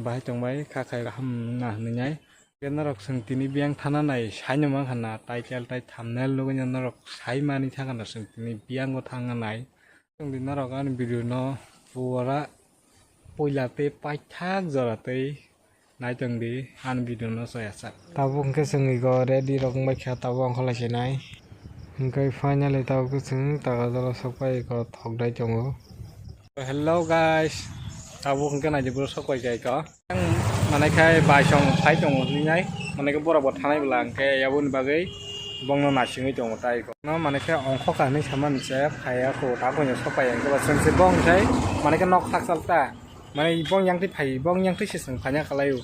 bahai tongbai khakai ham na hningai narok sing tini biang thana nai saino mang khana title tai thumbnail logo narok sai mani thakana sing tini biang go thanga nai sing din narok an video no pura poila te paithak jora te nai tong di an video no saya sak tabung ke singi go ready rok mai kha tabung khala sinai hingkai finally tabung ke sing taga jala sokai go thok dai tongo. Hello guys, tabung ke nai jebro sokai gai ko mana kai bai song phai tong ni nai mana ke bora bot thanai blang ke yabun bagai bongno na singi tong tai ko no mana ke ongkho ka ni saman se phaya ko ta ko ni sokai yang ko sen se bong sai mana ke nok thak salta mana bong yang ti phai bong yang ti sing phanya kalayu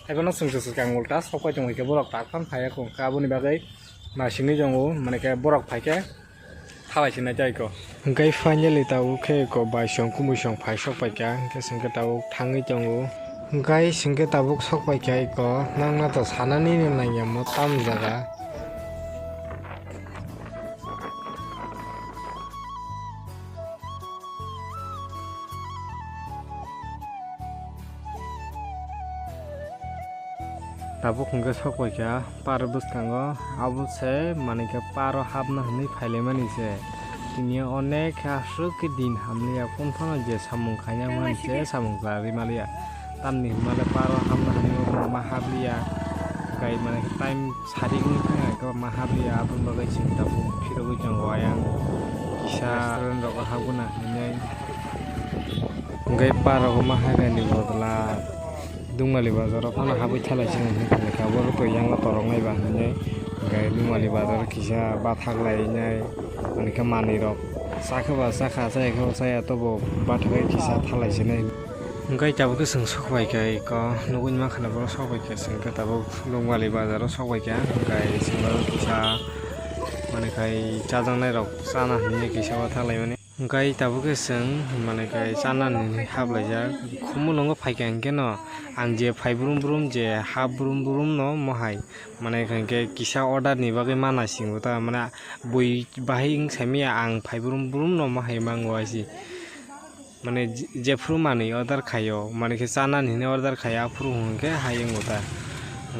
ai ko no sung su kang ulta sokai tong ke borok ta khon phaya ko ka buni bagai na singi jong mana ke borok phai ke thalai sin jai ko hingkai finally ta ke ko bai song kumu song phai sokai ka ke sing ke ta thangi jong hingkai singke tabuk sokpai kai ko nangna to sanani ni nang mo tam jaga tabuk hingke sokpai ka par buskango abu se manike paro habna hni phaile mani se tini onek asuk ke din hamlia konfana je samung khanya man se samung bari malia tamni male paro hamna hani mahablia kai mana time saring ni ko mahablia abun bagai sing tapu phirogu jong wayang kisa restaurant ro habuna nyai gai paro ko mahare ni bodla dungmali bazar khana habai thalai sing ni ka bor to yang torong nai ba nyai gai dungmali bazar kisa bathak lai nyai ani ka mani ro sakha sakha sai ko saya to bo bathagai kisa thalai sinai hingkai tabuk sing sokai kai ko nugun ma khana boro sokai ka sing ka tabuk dungmali bazar sokai ka hingkai singro kisa mane kai chajang nai rok chana ni kisa wa thalai mane hingkai tabuk sing mane kai chana ni hablai ja khumu nongo phaika hingke no ang je phai brum brum je ha brum brum no mohai mane hingke kisa order ni bagai mana singo ta mane boi bahai ing samia ang phai brum brum no mohai mangwasi মানে যে ফ্রু মানে অর্ডার খায়ো মানে কে চানা নিনে অর্ডার খায়া ফ্রু হংকে হাইং ওটা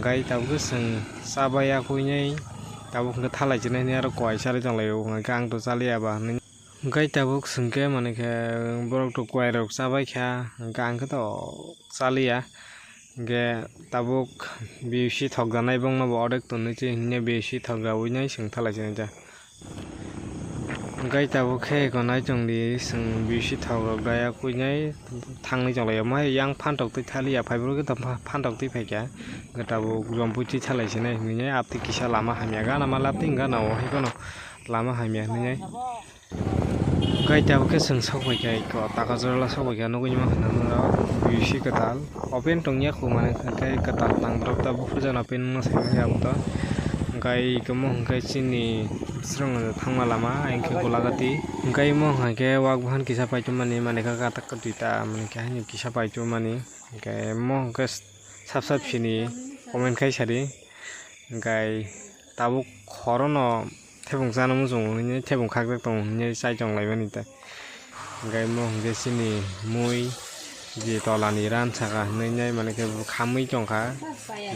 গাই তাবুকে जों साबाया कइनै ताबुके थालाय जने नि आरो कय सारे जंलाय हंके आं तो चालियाबा गाय ताबुक जोंके माने के बरक तो कय रक चाबाय खा गांके तो चालिया गे ताबुक बिसि थगजानाय बंगनो अडेक तनै जे हिने बिसि थगजावैनाय जों थालाय जने जा gai tabuk khe ko nai chongli sing bisi thawrok daya kuinai thangni chonglai ma yang phantok tei thalia phaibro ke phantok tei phaika ga tabuk jomputi thalai sinai hinai apti kisa lama hamya ga na ma lapti ga na o he kono lama hamya hinai gai tabuk ke sing sokai kai ko taka jorla sokai ga nugui ma khana no bisi katal open tongya khu mane kai katal tangrok tabuk phujana pen no sai ya to gai kemo gai chini srong thangma lama engke golagati gai mo hake wak bhan kisa paitu mani mane ka kata katuita mane ka hani kisa paitu mani gai mo ke sap sini comment khai sari gai tabuk khorono thebung jana mu jong ni thebung khak tong ni sai jong lai mani ta gai mo ge sini mui je tolani ran saka nei nei mane ke khamui jongkha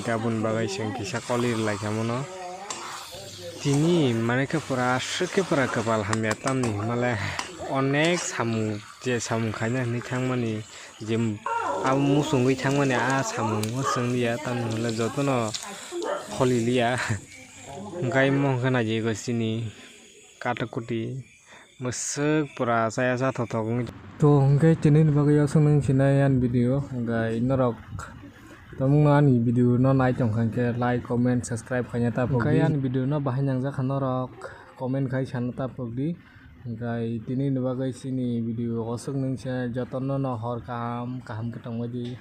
gabun bagai sing kisa kolir lai kamono tini mane ke pura suke pura kapal hamya tamni male onek samu je samu khanya ni thangmani je am musungui thangmani a samu musunglia tamni le jotono kholilia gai mo gana je go sini katakuti musuk pura saya sa thothok to gai chinin bagai asung sinai an video gai norok tomung ani video no nai tong khangke like comment subscribe khanya ta pokdi an video no bahai nang ja khanorok comment khai san ta pokdi gai tini bagai sini video osuk nung se jotono no hor kaham kaham ke tongmadi